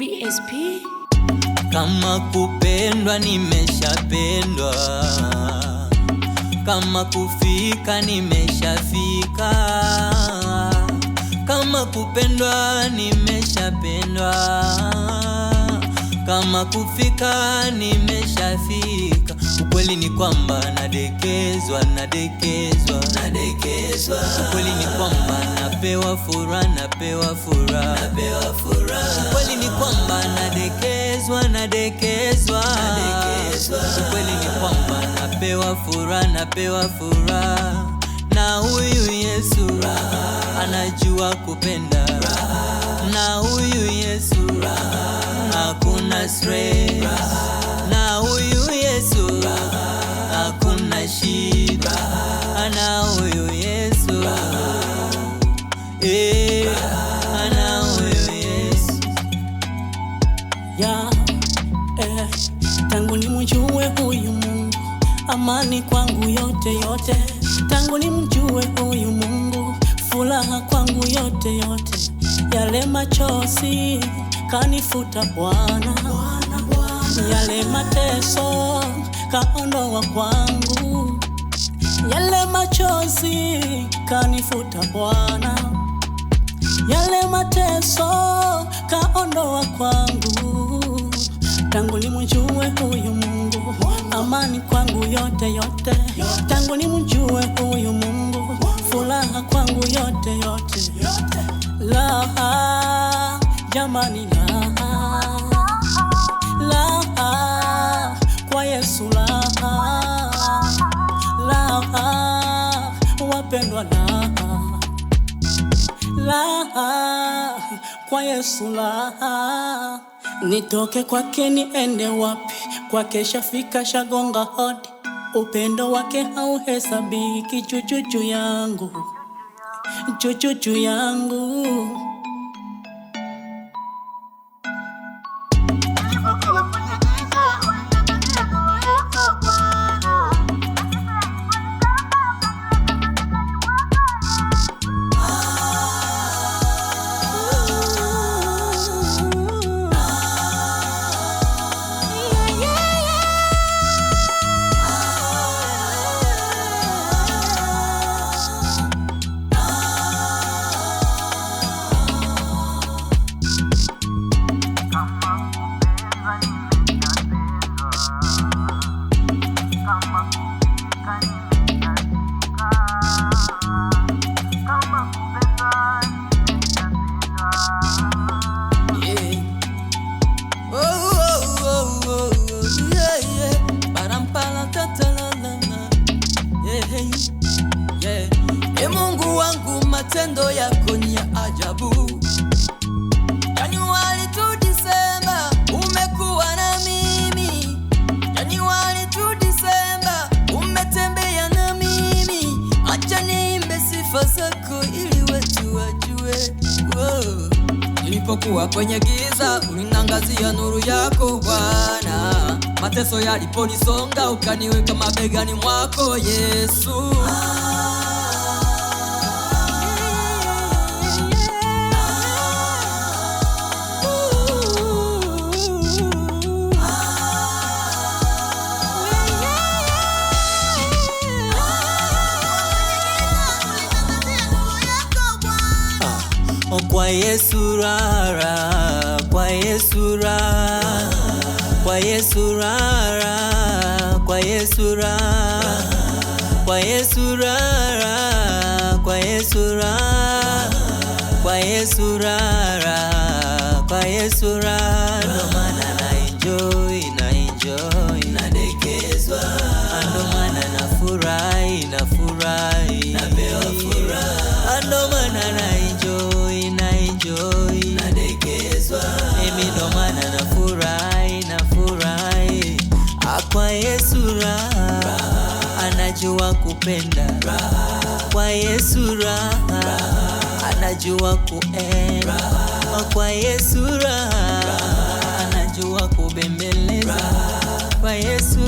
BSP. Kama kupendwa nimeshapendwa, kama kufika nimeshafika, kama kupendwa nimeshapendwa, kama kufika nimeshafika. Ukweli ni kwamba nadekezwa. Ukweli ni kwamba napewa furaha. Ukweli ni kwamba nadekezwa. Ukweli ni kwamba napewa furaha. Na huyu Yesu anajua kupenda. Na huyu Yesu hakuna stress. Na huyu Yesu hakuna shida. Na huyu Yesu na huyu Yesu Tangu nimjue huyu Mungu, amani kwangu yote. Tangu nimjue huyu Mungu, furaha kwangu yote. Yale machozi kanifuta Bwana, yale mateso kaondoa kwangu. Yale machozi kanifuta Bwana, yale mateso kaondoa kwangu. Tangu nimjue huyu Mungu, amani kwangu yote. Tangu nimjue huyu Mungu, furaha kwangu yote. La jamani, la kwa Yesu, la wapendwa, la kwa Yesu, la nitoke kwake niende wapi? Kwake shafika, shagonga hodi. Upendo wake hauhesabiki. Chuchu yangu Mungu wangu, matendo yako ni ya ajabu. Januari to December umekuwa na mimi. Januari to December umetembea na mimi. Acha niimbe sifa zako ili watu wajue. Nilipokuwa kwenye giza ulinangazia nuru yako Bwana. Mateso yaliponisonga ukaniweka mabegani mwako Yesu. Kwa Yesu rara, kwa Yesu rara, kwa Yesu rara, kwa Yesu rara, kwa Yesu rara, kwa Yesu rara, kwa Yesu rara, kwa Yesu rara. Ndo maana na enjoy, nadekezwa. Ndo maana nafurahi, napewa furaha. Ndo maana na enjoy, nadekezwa. Mimi ndo maana nafurahi. Kwa Yesu raha, anajua kupenda. Kwa Yesu raha, anajua kuenda. Kwa Yesu raha, anajua kubembeleza. Kwa Yesu